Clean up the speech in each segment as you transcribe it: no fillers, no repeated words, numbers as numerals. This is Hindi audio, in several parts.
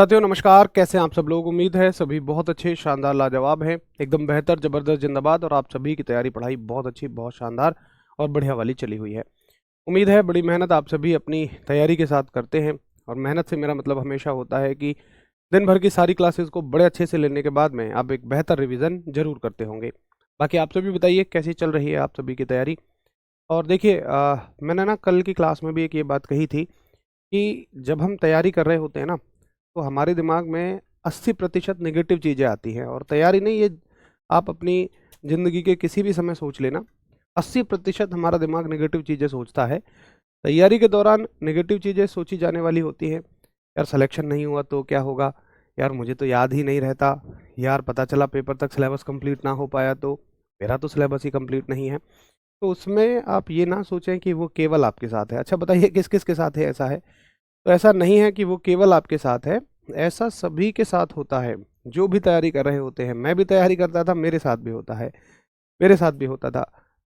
साथियों नमस्कार, कैसे हैं आप सब लोग। उम्मीद है सभी बहुत अच्छे, शानदार, लाजवाब हैं, एकदम बेहतर, ज़बरदस्त, जिंदाबाद। और आप सभी की तैयारी पढ़ाई बहुत अच्छी, बहुत शानदार और बढ़िया वाली चली हुई है। उम्मीद है बड़ी मेहनत आप सभी अपनी तैयारी के साथ करते हैं। और मेहनत से मेरा मतलब हमेशा होता है कि दिन भर की सारी क्लासेस को बड़े अच्छे से लेने के बाद में आप एक बेहतर रिवीजन जरूर करते होंगे। बाकी आप सभी बताइए कैसी चल रही है आप सभी की तैयारी। और देखिए मैंने ना कल की क्लास में भी एक ये बात कही थी कि जब हम तैयारी कर रहे होते हैं ना, तो हमारे दिमाग में 80% नेगेटिव चीज़ें आती हैं। और तैयारी नहीं, ये आप अपनी ज़िंदगी के किसी भी समय सोच लेना, 80% हमारा दिमाग नेगेटिव चीज़ें सोचता है। तैयारी के दौरान नेगेटिव चीज़ें सोची जाने वाली होती हैं। यार सिलेक्शन नहीं हुआ तो क्या होगा, यार मुझे तो याद ही नहीं रहता, यार पता चला पेपर तक सिलेबस कंप्लीट ना हो पाया तो मेरा तो सिलेबस ही कंप्लीट नहीं है। तो उसमें आप ये ना सोचें कि वो केवल आपके साथ है। अच्छा बताइए किस किस के साथ है ऐसा है। तो ऐसा नहीं है कि वो केवल आपके साथ है, ऐसा सभी के साथ होता है जो भी तैयारी कर रहे होते हैं। मैं भी तैयारी करता था, मेरे साथ भी होता है, मेरे साथ भी होता था।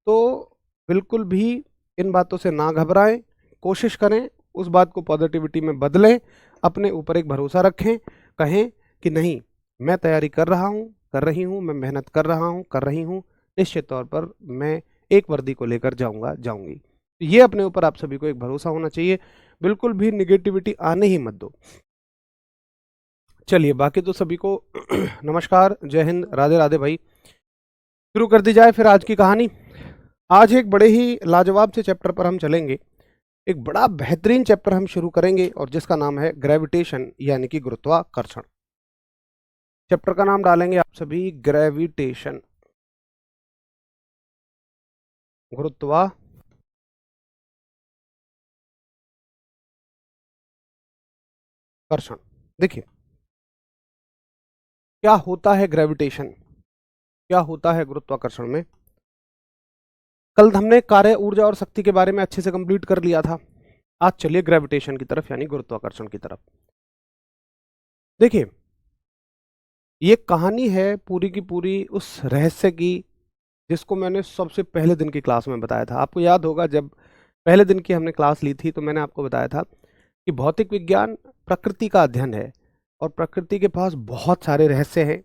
तो बिल्कुल भी इन बातों से ना घबराएं, कोशिश करें उस बात को पॉजिटिविटी में बदलें, अपने ऊपर एक भरोसा रखें, कहें कि नहीं, मैं तैयारी कर रहा हूँ, कर रही हूँ, मैं मेहनत कर रहा हूँ, कर रही हूँ, निश्चित तौर पर मैं एक वर्दी को लेकर जाऊंगा, जाऊंगी। ये अपने ऊपर आप सभी को एक भरोसा होना चाहिए। बिल्कुल भी निगेटिविटी आने ही मत दो। चलिए बाकी तो सभी को नमस्कार, जय हिंद, राधे राधे भाई। शुरू कर दी जाए फिर आज की कहानी। आज एक बड़े ही लाजवाब से चैप्टर पर हम चलेंगे। एक बड़ा बेहतरीन चैप्टर हम शुरू करेंगे और जिसका नाम है ग्रेविटेशन यानी कि गुरुत्वाकर्षण। चैप्टर का नाम डालेंगे आप सभी ग्रेविटेशन, गुरुत्वाकर्षण। देखिए क्या होता है ग्रेविटेशन, क्या होता है गुरुत्वाकर्षण में। कल हमने कार्य, ऊर्जा और शक्ति के बारे में अच्छे से कंप्लीट कर लिया था। आज चलिए ग्रेविटेशन की तरफ यानी गुरुत्वाकर्षण की तरफ। देखिए ये कहानी है पूरी की पूरी उस रहस्य की जिसको मैंने सबसे पहले दिन की क्लास में बताया था। आपको याद होगा जब पहले दिन की हमने क्लास ली थी तो मैंने आपको बताया था कि भौतिक विज्ञान प्रकृति का अध्ययन है और प्रकृति के पास बहुत सारे रहस्य हैं।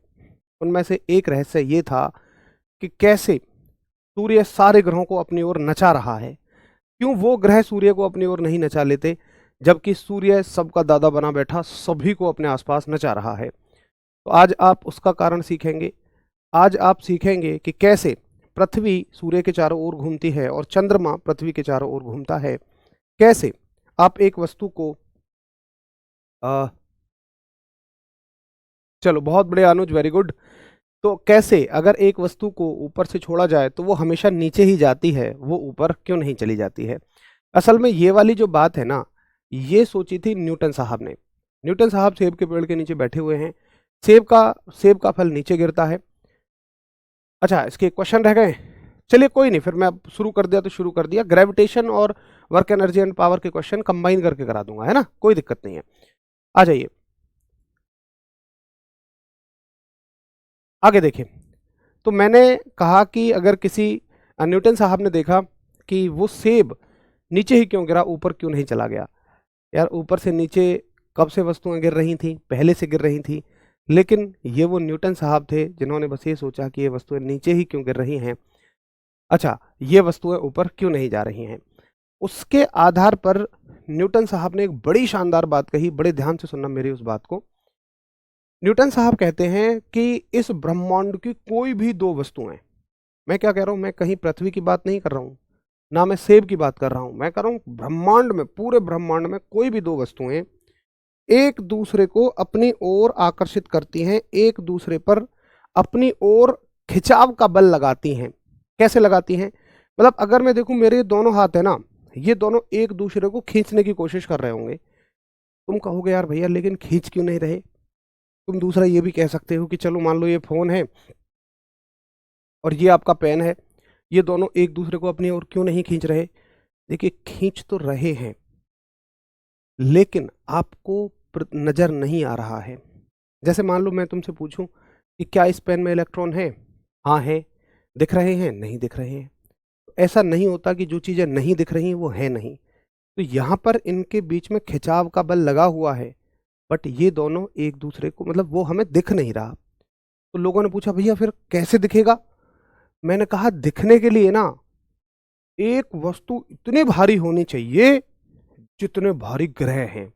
उनमें से एक रहस्य ये था कि कैसे सूर्य सारे ग्रहों को अपनी ओर नचा रहा है। क्यों वो ग्रह सूर्य को अपनी ओर नहीं नचा लेते, जबकि सूर्य सबका दादा बना बैठा सभी को अपने आसपास नचा रहा है। तो आज आप उसका कारण सीखेंगे। आज आप सीखेंगे कि कैसे पृथ्वी सूर्य के चारों ओर घूमती है और चंद्रमा पृथ्वी के चारों ओर घूमता है। कैसे आप एक वस्तु को चलो बहुत बड़े अनुज, वेरी गुड। तो कैसे अगर एक वस्तु को ऊपर से छोड़ा जाए तो वो हमेशा नीचे ही जाती है, वो ऊपर क्यों नहीं चली जाती है। असल में ये वाली जो बात है ना, ये सोची थी न्यूटन साहब ने। न्यूटन साहब सेब के पेड़ के नीचे बैठे हुए हैं। सेब का फल नीचे गिरता है। अच्छा इसके क्वेश्चन रह गए। चलिए कोई नहीं, फिर मैं अब शुरू कर दिया तो शुरू कर दिया। ग्रेविटेशन और वर्क एनर्जी एंड पावर के क्वेश्चन कंबाइन करके करा दूंगा, है ना, कोई दिक्कत नहीं है। आ जाइए आगे देखिए। तो मैंने कहा कि अगर किसी न्यूटन साहब ने देखा कि वो सेब नीचे ही क्यों गिरा, ऊपर क्यों नहीं चला गया। यार ऊपर से नीचे कब से वस्तुएं गिर रही थी, पहले से गिर रही थी। लेकिन ये वो न्यूटन साहब थे जिन्होंने बस ये सोचा कि ये वस्तुएं नीचे ही क्यों गिर रही हैं। अच्छा ये वस्तुएं ऊपर क्यों नहीं जा रही हैं। उसके आधार पर न्यूटन साहब ने एक बड़ी शानदार बात कही। बड़े ध्यान से सुनना मेरी उस बात को। न्यूटन साहब कहते हैं कि इस ब्रह्मांड की कोई भी दो वस्तुएं, मैं क्या कह रहा हूं, मैं कहीं पृथ्वी की बात नहीं कर रहा हूं, ना मैं सेब की बात कर रहा हूं, मैं कर रहा हूं ब्रह्मांड में, पूरे ब्रह्मांड में कोई भी दो वस्तुएं एक दूसरे को अपनी ओर आकर्षित करती हैं, एक दूसरे पर अपनी ओर खिंचाव का बल लगाती हैं। कैसे लगाती हैं, मतलब अगर मैं देखूं मेरे दोनों हाथ है ना, ये दोनों एक दूसरे को खींचने की कोशिश कर रहे होंगे। तुम कहोगे यार भैया लेकिन खींच क्यों नहीं रहे। तुम दूसरा ये भी कह सकते हो कि चलो मान लो ये फोन है और ये आपका पेन है, ये दोनों एक दूसरे को अपनी ओर क्यों नहीं खींच रहे। देखिए खींच तो रहे हैं लेकिन आपको नजर नहीं आ रहा है। जैसे मान लो मैं तुमसे पूछूं कि क्या इस पेन में इलेक्ट्रॉन है, हाँ है। दिख रहे हैं, नहीं दिख रहे हैं। ऐसा नहीं होता कि जो चीजें नहीं दिख रही वो है नहीं। तो यहां पर इनके बीच में खिंचाव का बल लगा हुआ है। बट ये दोनों एक दूसरे को, मतलब वो हमें दिख नहीं रहा। तो लोगों ने पूछा भैया फिर कैसे दिखेगा? मैंने कहा दिखने के लिए ना एक वस्तु इतनी भारी होनी चाहिए जितने भारी ग्रह हैं,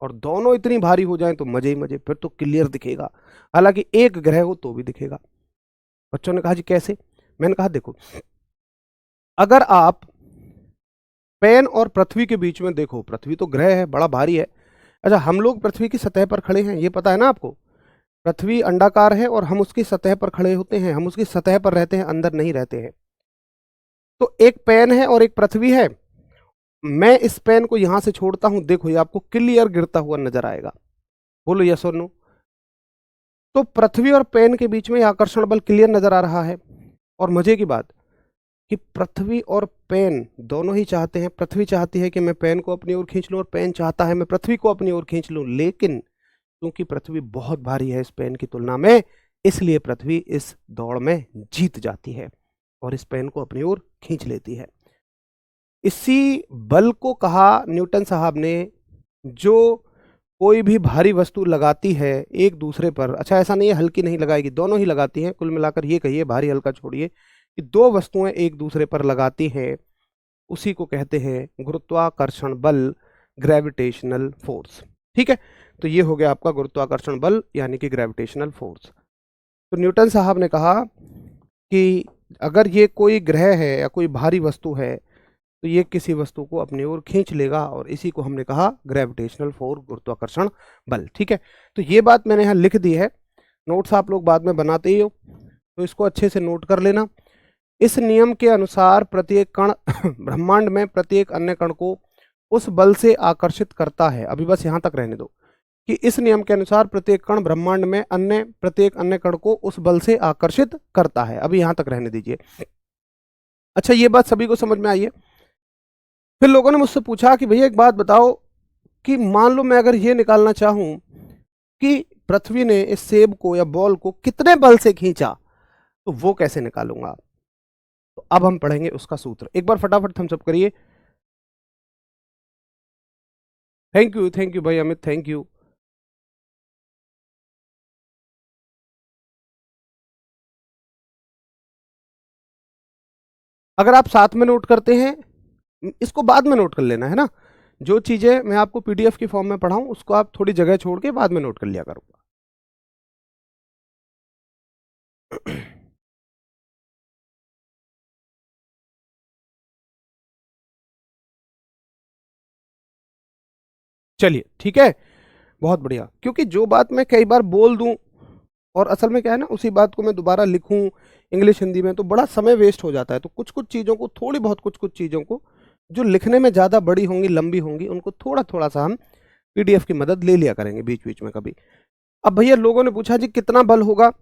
और दोनों इतनी भारी हो जाएं तो मजे ही मजे, फिर तो क्लियर दिखेगा। हालांकि एक ग्रह हो तो भी दिखेगा। बच्चों ने कहा जी कैसे? मैंने कहा देखो, अगर आप पेन और पृथ्वी के बीच में देखो, पृथ्वी तो ग्रह है, बड़ा भारी है। अच्छा, हम लोग पृथ्वी की सतह पर खड़े हैं, ये पता है ना आपको? पृथ्वी अंडाकार है और हम उसकी सतह पर खड़े होते हैं, हम उसकी सतह पर रहते हैं, अंदर नहीं रहते हैं। तो एक पेन है और एक पृथ्वी है। मैं इस पेन को यहां से छोड़ता हूं, देखो ये आपको क्लियर गिरता हुआ नजर आएगा। बोलो यस और नो। तो पृथ्वी और पेन के बीच में आकर्षण बल क्लियर नजर आ रहा है। और मजे की बात कि पृथ्वी और पेन दोनों ही चाहते हैं, पृथ्वी चाहती है कि मैं पेन को अपनी ओर खींच लूं और पेन चाहता है मैं पृथ्वी को अपनी ओर खींच लूं, लेकिन क्योंकि पृथ्वी बहुत भारी है इस पेन की तुलना में, इसलिए पृथ्वी इस दौड़ में जीत जाती है और इस पेन को अपनी ओर खींच लेती है। इसी बल को कहा न्यूटन साहब ने, जो कोई भी भारी वस्तु लगाती है एक दूसरे पर, अच्छा ऐसा नहीं है हल्की नहीं लगाएगी, दोनों ही लगाती हैं, कुल मिलाकर ये कहिए भारी हल्का छोड़िए कि दो वस्तुएं एक दूसरे पर लगाती हैं, उसी को कहते हैं गुरुत्वाकर्षण बल, ग्रेविटेशनल फोर्स। ठीक है, तो ये हो गया आपका गुरुत्वाकर्षण बल यानी कि ग्रेविटेशनल फोर्स। तो न्यूटन साहब ने कहा कि अगर ये कोई ग्रह है या कोई भारी वस्तु है तो ये किसी वस्तु को अपनी ओर खींच लेगा, और इसी को हमने कहा ग्रेविटेशनल फोर्स, गुरुत्वाकर्षण बल। ठीक है, तो ये बात मैंने यहाँ लिख दी है, नोट्स आप लोग बाद में बनाते ही हो, तो इसको अच्छे से नोट कर लेना। इस नियम के अनुसार प्रत्येक कण ब्रह्मांड में प्रत्येक अन्य कण को उस बल से आकर्षित करता है। अभी बस यहां तक रहने दो कि इस नियम के अनुसार प्रत्येक कण ब्रह्मांड में प्रत्येक अन्य कण को उस बल से आकर्षित करता है। अभी यहां तक रहने दीजिए। अच्छा, ये बात सभी को समझ में आई है? फिर लोगों ने मुझसे पूछा कि भैया एक बात बताओ कि मान लो मैं अगर ये निकालना चाहूं कि पृथ्वी ने इस सेब को या बॉल को कितने बल से खींचा, तो वो कैसे निकालूंगा? तो अब हम पढ़ेंगे उसका सूत्र। एक बार फटाफट थम्स अप करिए। थैंक यू भाई अमित, थैंक यू। अगर आप साथ में नोट करते हैं, इसको बाद में नोट कर लेना है ना, जो चीजें मैं आपको पीडीएफ की फॉर्म में पढ़ाऊं उसको आप थोड़ी जगह छोड़ के बाद में नोट कर लिया करूंगा। चलिए ठीक है, बहुत बढ़िया। क्योंकि जो बात मैं कई बार बोल दूं और असल में क्या है ना, उसी बात को मैं दोबारा लिखूं इंग्लिश हिंदी में तो बड़ा समय वेस्ट हो जाता है। तो कुछ कुछ चीज़ों को, थोड़ी बहुत कुछ कुछ चीज़ों को जो लिखने में ज़्यादा बड़ी होंगी, लंबी होंगी, उनको थोड़ा थोड़ा सा हम पीडीएफ की मदद ले लिया करेंगे बीच बीच में कभी। अब भैया लोगों ने पूछा जी कितना बल होगा?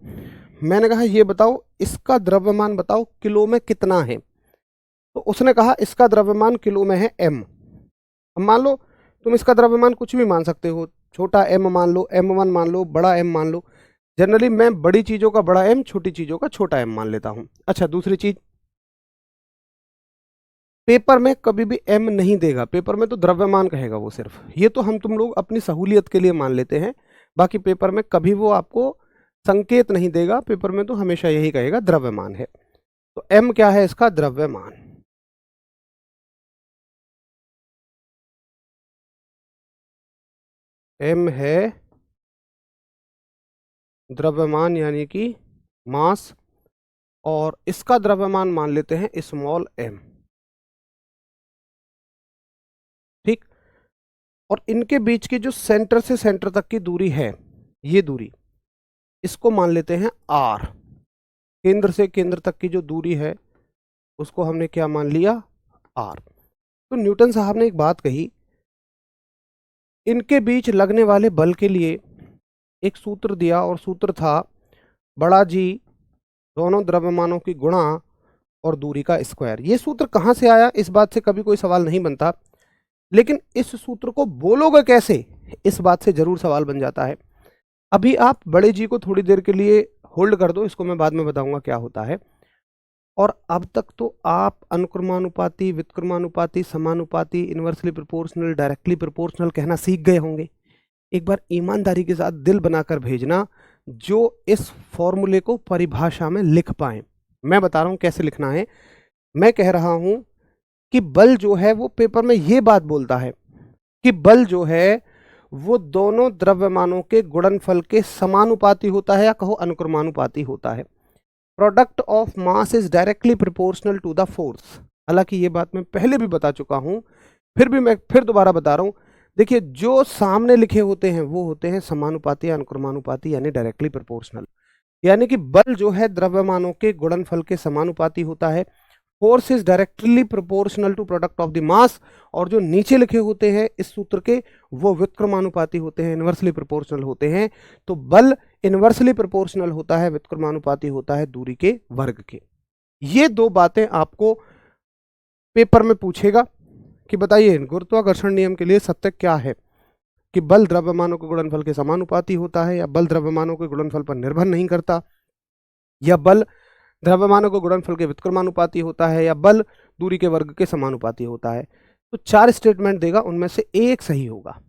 मैंने कहा ये बताओ, इसका द्रव्यमान बताओ किलो में कितना है? तो उसने कहा इसका द्रव्यमान किलो में है m। अब मान लो तुम इसका द्रव्यमान कुछ भी मान सकते हो, छोटा m मान लो, m1 मान लो, बड़ा m मान लो। जनरली मैं बड़ी चीजों का बड़ा m, छोटी चीजों का छोटा m मान लेता हूं। अच्छा, दूसरी चीज, पेपर में कभी भी m नहीं देगा, पेपर में तो द्रव्यमान कहेगा वो सिर्फ। ये तो हम तुम लोग अपनी सहूलियत के लिए मान लेते हैं, बाकी पेपर में कभी वो आपको संकेत नहीं देगा, पेपर में तो हमेशा यही कहेगा द्रव्यमान है। तो m क्या है? इसका द्रव्यमान। m है द्रव्यमान यानी कि मास, और इसका द्रव्यमान मान लेते हैं स्मॉल m। ठीक, और इनके बीच की जो सेंटर से सेंटर तक की दूरी है, ये दूरी, इसको मान लेते हैं r। केंद्र से केंद्र तक की जो दूरी है उसको हमने क्या मान लिया? r। तो न्यूटन साहब ने एक बात कही, इनके बीच लगने वाले बल के लिए एक सूत्र दिया, और सूत्र था बड़ा जी दोनों द्रव्यमानों की गुणा और दूरी का स्क्वायर। ये सूत्र कहाँ से आया, इस बात से कभी कोई सवाल नहीं बनता, लेकिन इस सूत्र को बोलोगे कैसे, इस बात से जरूर सवाल बन जाता है। अभी आप बड़े जी को थोड़ी देर के लिए होल्ड कर दो, इसको मैं बाद में बताऊंगा क्या होता है। और अब तक तो आप अनुक्रमानुपाती, व्युत्क्रमानुपाती, समानुपाती, इनवर्सली प्रोपोर्शनल, डायरेक्टली प्रोपोर्शनल कहना सीख गए होंगे। एक बार ईमानदारी के साथ दिल बनाकर भेजना जो इस फॉर्मूले को परिभाषा में लिख पाए। मैं बता रहा हूं कैसे लिखना है। मैं कह रहा हूं कि बल जो है वो पेपर में ये बात बोलता है कि बल जो है वो दोनों द्रव्यमानों के गुणनफल के समानुपाती होता है या कहो अनुक्रमानुपाती होता है। Product of mass is directly proportional to the force. हालांकि ये बात मैं पहले भी बता चुका हूं, फिर भी मैं फिर दोबारा बता रहा हूं। देखिए, जो सामने लिखे होते हैं वो होते हैं समानुपाती या अनुक्रमानुपाती यानी डायरेक्टली प्रोपोर्शनल। यानी कि बल जो है द्रव्यमानों के गुणनफल के समानुपाती होता है। Force is directly proportional to product of the mass. और जो नीचे लिखे होते हैं इस सूत्र के वो व्युत्क्रमानुपाती होते हैं, इनवर्सली प्रोपोर्शनल होते हैं। तो बल इनवर्सली प्रोपोर्शनल होता है, व्युत्क्रमानुपाती होता है दूरी के वर्ग के। ये दो बातें आपको पेपर में पूछेगा कि बताइए गुरुत्वाकर्षण नियम के लिए सत्य क्या है, कि बल द्रव्यमानों के गुणनफल के समानुपाती होता है, या बल द्रव्यमानों के गुणनफल पर निर्भर नहीं करता, या बल द्रव्यमानों के गुणनफल के व्युत्क्रमानुपाती होता है, या बल दूरी के वर्ग के समानुपाती होता है। तो 4 स्टेटमेंट देगा, उनमें से एक सही होगा।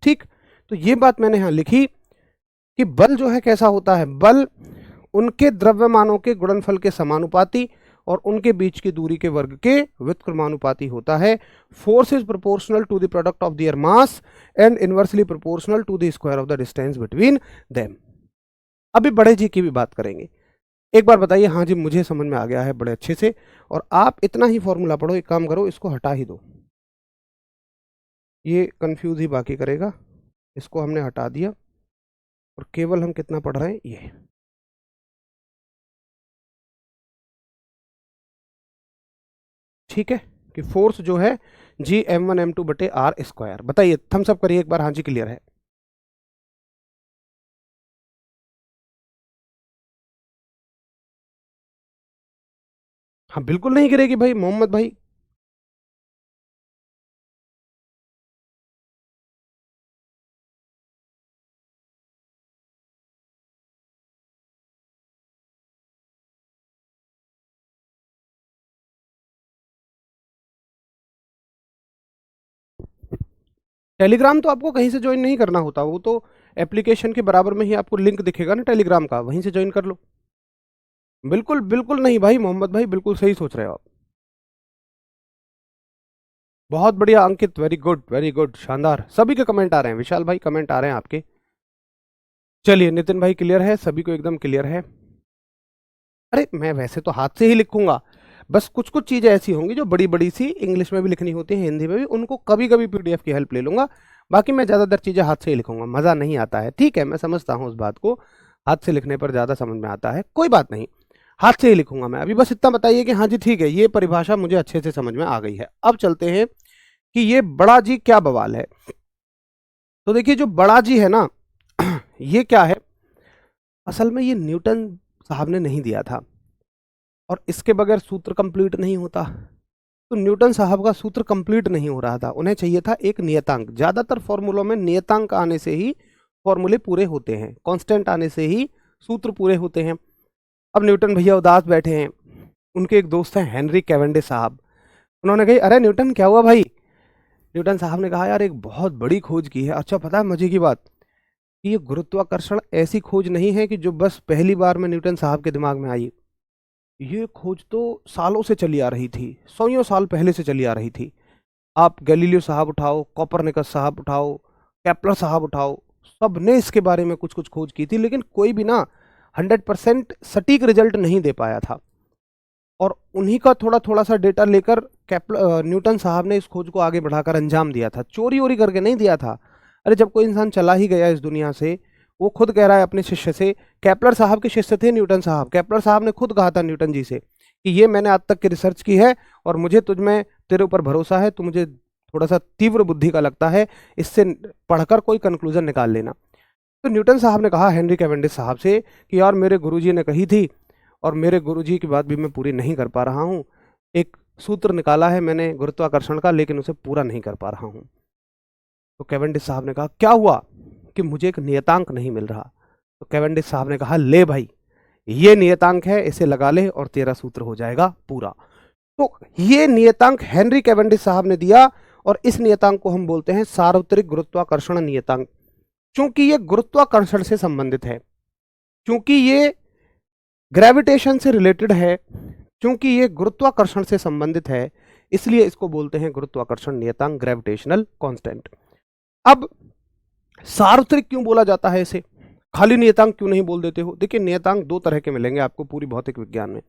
ठीक, तो ये बात मैंने यहां लिखी कि बल जो है कैसा होता है, बल उनके द्रव्यमानों के गुणनफल के समानुपाती और उनके बीच की दूरी के वर्ग के व्युत्क्रमानुपाती होता है। Force is proportional to the product of their mass and inversely proportional to the square of the distance between them. अभी बड़े जी की भी बात करेंगे। एक बार बताइए, हाँ जी मुझे समझ में आ गया है बड़े अच्छे से। और आप इतना ही फॉर्मूला पढ़ो, एक काम करो इसको हटा ही दो, ये कंफ्यूज ही बाकी करेगा। इसको हमने हटा दिया और केवल हम कितना पढ़ रहे हैं, ये ठीक है कि फोर्स जो है G m1m2/r²। बताइए, थम्स अप करिए एक बार, हाँ जी क्लियर है। हाँ बिल्कुल नहीं गिरेगी भाई मोहम्मद भाई। टेलीग्राम तो आपको कहीं से ज्वाइन नहीं करना होता, वो तो एप्लीकेशन के बराबर में ही आपको लिंक दिखेगा ना टेलीग्राम का, वहीं से ज्वाइन कर लो। बिल्कुल बिल्कुल नहीं भाई मोहम्मद भाई, बिल्कुल सही सोच रहे हो आप। बहुत बढ़िया अंकित, वेरी गुड, शानदार। सभी के कमेंट आ रहे हैं, विशाल भाई कमेंट आ रहे हैं आपके। चलिए नितिन भाई क्लियर है, सभी को एकदम क्लियर है। अरे मैं वैसे तो हाथ से ही लिखूंगा, बस कुछ कुछ चीजें ऐसी होंगी जो बड़ी बड़ी सी इंग्लिश में भी लिखनी होती है, हिंदी में भी, उनको कभी कभी पीडीएफ की हेल्प ले लूंगा। बाकी मैं ज्यादातर चीजें हाथ से ही लिखूंगा, मजा नहीं आता है। ठीक है, मैं समझता हूँ उस बात को, हाथ से लिखने पर ज्यादा समझ में आता है, कोई बात नहीं, हाथ से ही लिखूंगा मैं। अभी बस इतना बताइए कि हाँ जी ठीक है, ये परिभाषा मुझे अच्छे से समझ में आ गई है। अब चलते हैं कि ये बड़ा जी क्या बवाल है। तो देखिए जो बड़ा जी है ना ये क्या है, असल में ये न्यूटन साहब ने नहीं दिया था, और इसके बगैर सूत्र कंप्लीट नहीं होता। तो न्यूटन साहब का सूत्र कंप्लीट नहीं हो रहा था, उन्हें चाहिए था एक नियतांक। ज्यादातर फॉर्मूलों में नियतांक आने से ही फॉर्मूले पूरे होते हैं, कांस्टेंट आने से ही सूत्र पूरे होते हैं। अब न्यूटन भैया उदास बैठे हैं, उनके एक दोस्त हैं हेनरी कैवेंडिश साहब। उन्होंने कही, अरे न्यूटन क्या हुआ भाई। न्यूटन साहब ने कहा, यार एक बहुत बड़ी खोज की है। अच्छा पता है मजे की बात, कि ये गुरुत्वाकर्षण ऐसी खोज नहीं है कि जो बस पहली बार में न्यूटन साहब के दिमाग में आई। ये खोज तो सालों से चली आ रही थी, सौयों साल पहले से चली आ रही थी। आप गैलीलियो साहब उठाओ, कोपरनिकस साहब उठाओ, केपलर साहब उठाओ, सब ने इसके बारे में कुछ कुछ खोज की थी, लेकिन कोई भी ना 100% सटीक रिजल्ट नहीं दे पाया था। और उन्हीं का थोड़ा थोड़ा सा डेटा लेकर न्यूटन साहब ने इस खोज को आगे बढ़ाकर अंजाम दिया था, चोरी वोरी करके नहीं दिया था। अरे जब कोई इंसान चला ही गया इस दुनिया से, वो खुद कह रहा है अपने शिष्य से, केपलर साहब के शिष्य थे न्यूटन साहब, केपलर साहब ने खुद कहा था न्यूटन जी से कि ये मैंने आज तक की रिसर्च की है और मुझे तुझ में तेरे ऊपर भरोसा है, तो मुझे थोड़ा सा तीव्र बुद्धि का लगता है, इससे पढ़कर कोई कंक्लूजन निकाल लेना। तो न्यूटन साहब ने कहा हेनरी कैवेंडिश साहब से कि यार मेरे गुरुजी ने कही थी और मेरे गुरुजी की बात भी मैं पूरी नहीं कर पा रहा हूँ। एक सूत्र निकाला है मैंने गुरुत्वाकर्षण का, लेकिन उसे पूरा नहीं कर पा रहा हूँ। तो कैवेंडिश साहब ने कहा, क्या हुआ, कि मुझे एक नियतांक नहीं मिल रहा। तो कैवेंडिश साहब ने कहा, ले भाई ये नियतांक है, इसे लगा ले और तेरा सूत्र हो जाएगा पूरा। तो ये नियतांक हेनरी कैवेंडिश साहब ने दिया, और इस नियतांक को हम बोलते हैं सार्वत्रिक गुरुत्वाकर्षण नियतांक। चूंकि ये गुरुत्वाकर्षण से संबंधित है, चूंकि ये ग्रेविटेशन से रिलेटेड है, चूंकि ये गुरुत्वाकर्षण से संबंधित है, इसलिए इसको बोलते हैं गुरुत्वाकर्षण नियतांक, ग्रेविटेशनल कांस्टेंट। अब सार्वत्रिक क्यों बोला जाता है इसे, खाली नियतांक क्यों नहीं बोल देते हो? देखिए, नियतांक दो तरह के मिलेंगे आपको पूरी भौतिक विज्ञान में।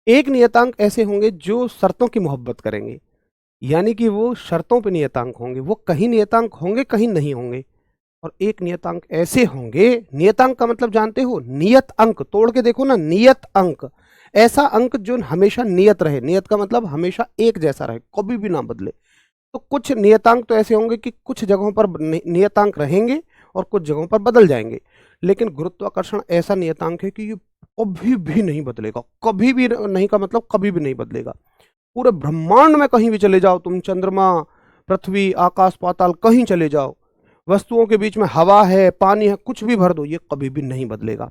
एक नियतांक ऐसे होंगे जो शर्तों की मोहब्बत करेंगे, यानी कि वो शर्तों पे नियतांक होंगे, वो कहीं नियतांक होंगे कहीं नहीं होंगे। और एक नियतांक ऐसे होंगे, नियतांक का मतलब जानते हो, नियत अंक, तोड़ के देखो ना, नियत अंक, ऐसा अंक जो हमेशा नियत रहे। नियत का मतलब हमेशा एक जैसा रहे, कभी भी ना बदले। तो कुछ नियतांक तो ऐसे होंगे कि कुछ जगहों पर नियतांक रहेंगे और कुछ जगहों पर बदल जाएंगे। लेकिन गुरुत्वाकर्षण ऐसा नियतांक है कि ये कभी भी नहीं बदलेगा, कभी भी नहीं का मतलब कभी भी नहीं बदलेगा। पूरे ब्रह्मांड में कहीं भी चले जाओ तुम, चंद्रमा, पृथ्वी, आकाश पाताल, कहीं चले जाओ, वस्तुओं के बीच में हवा है, पानी है, कुछ भी भर दो, ये कभी भी नहीं बदलेगा।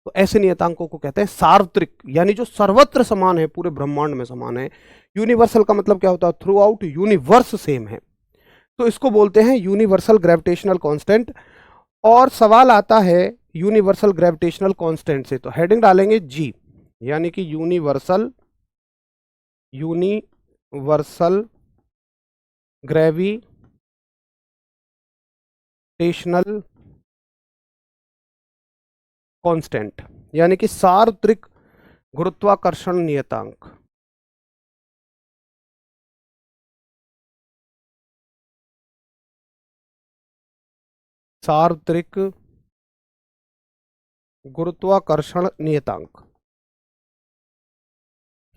तो ऐसे नियतांकों को कहते हैं सार्वत्रिक, यानी जो सर्वत्र समान है, पूरे ब्रह्मांड में समान है। यूनिवर्सल का मतलब क्या होता है? थ्रू आउट यूनिवर्स सेम है, तो इसको बोलते हैं यूनिवर्सल ग्रेविटेशनल कांस्टेंट। और सवाल आता है यूनिवर्सल ग्रेविटेशनल कांस्टेंट से, तो हेडिंग डालेंगे जी, यानी कि यूनिवर्सल ग्रेविटेशनल कांस्टेंट, यानी कि सार्वत्रिक गुरुत्वाकर्षण नियतांक। सार्वत्रिक गुरुत्वाकर्षण नियतांक।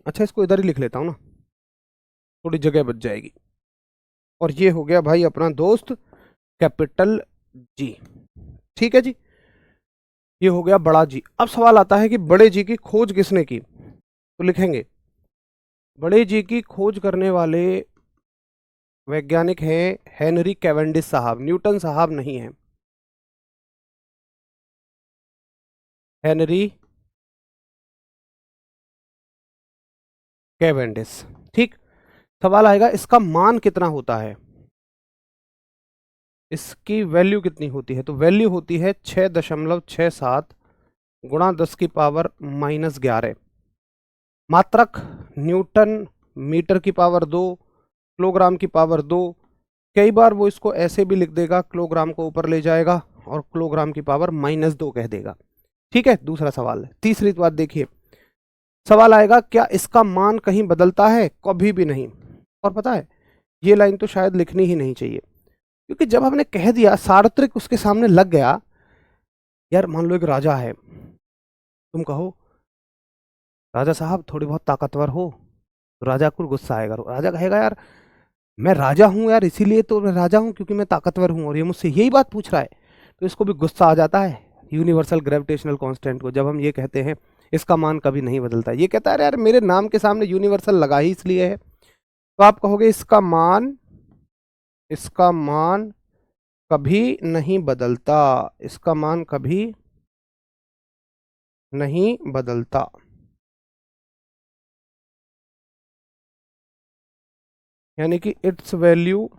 अच्छा, इसको इधर ही लिख लेता हूं ना, थोड़ी जगह बच जाएगी। और ये हो गया भाई अपना दोस्त कैपिटल जी, ठीक है जी, ये हो गया बड़ा जी। अब सवाल आता है कि बड़े जी की खोज किसने की, तो लिखेंगे बड़े जी की खोज करने वाले वैज्ञानिक हैं हेनरी कैवेंडिश साहब, न्यूटन साहब नहीं है, हेनरी कैवेंडिश। ठीक, सवाल आएगा इसका मान कितना होता है, इसकी वैल्यू कितनी होती है, तो वैल्यू होती है 6.67 गुणा 10 की पावर -11। मात्रक न्यूटन, मीटर की पावर 2, किलोग्राम की पावर 2। कई बार वो इसको ऐसे भी लिख देगा, किलोग्राम को ऊपर ले जाएगा और किलोग्राम की पावर -2 कह देगा। ठीक है, दूसरा सवाल है। तीसरी बात देखिए, सवाल आएगा क्या इसका मान कहीं बदलता है, कभी भी नहीं। और पता है, ये लाइन तो शायद लिखनी ही नहीं चाहिए, क्योंकि जब हमने कह दिया सार्वत्रिक उसके सामने लग गया, यार मान लो एक राजा है, तुम कहो राजा साहब थोड़ी बहुत ताकतवर हो, तो राजा को गुस्सा आएगा, राजा कहेगा यार मैं राजा हूं यार, इसीलिए तो मैं राजा हूं क्योंकि मैं ताकतवर हूं और ये मुझसे यही बात पूछ रहा है, तो इसको भी गुस्सा आ जाता है यूनिवर्सल ग्रेविटेशनल कांस्टेंट को, जब हम ये कहते हैं इसका मान कभी नहीं बदलता। ये कहता है यार मेरे नाम के सामने यूनिवर्सल लगा ही इसलिए है, तो आप कहोगे इसका मान कभी नहीं बदलता, इसका मान कभी नहीं बदलता। यानी कि इट्स वैल्यू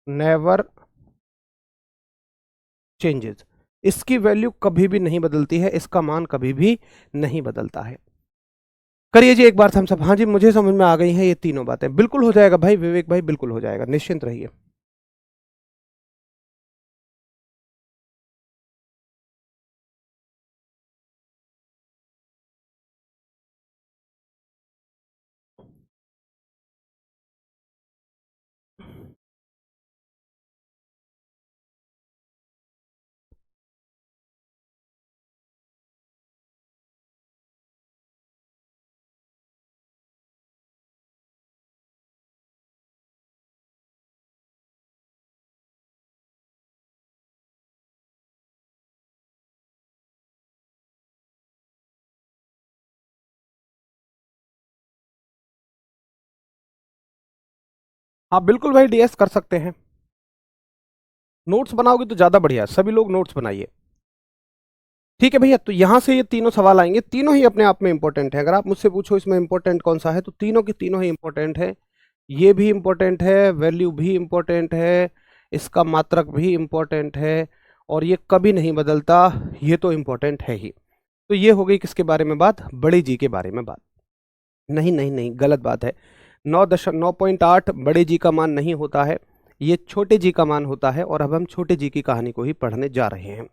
नेवर चेंजेस, इसकी वैल्यू कभी भी नहीं बदलती है, इसका मान कभी भी नहीं बदलता है। करिए जी एक बार हम सब, हाँ जी मुझे समझ में आ गई हैं ये तीनों बातें, बिल्कुल हो जाएगा भाई विवेक भाई, बिल्कुल हो जाएगा, निश्चिंत रहिए। हाँ बिल्कुल भाई, डीएस कर सकते हैं, नोट्स बनाओगे तो ज्यादा बढ़िया, सभी लोग नोट्स बनाइए। ठीक है भैया, तो यहां से ये तीनों सवाल आएंगे, तीनों ही अपने आप में इंपॉर्टेंट है। अगर आप मुझसे पूछो इसमें इंपॉर्टेंट कौन सा है, तो तीनों के तीनों ही इंपॉर्टेंट है। ये भी इम्पोर्टेंट है, वैल्यू भी इम्पोर्टेंट है, इसका मात्रक भी इम्पोर्टेंट है, और ये कभी नहीं बदलता, ये तो इम्पोर्टेंट है ही। तो ये हो गई किसके बारे में बात? बड़े जी के बारे में बात। नहीं नहीं नहीं, गलत बात है। 9.8 बड़े जी का मान नहीं होता है, ये छोटे जी का मान होता है, और अब हम छोटे जी की कहानी को ही पढ़ने जा रहे हैं।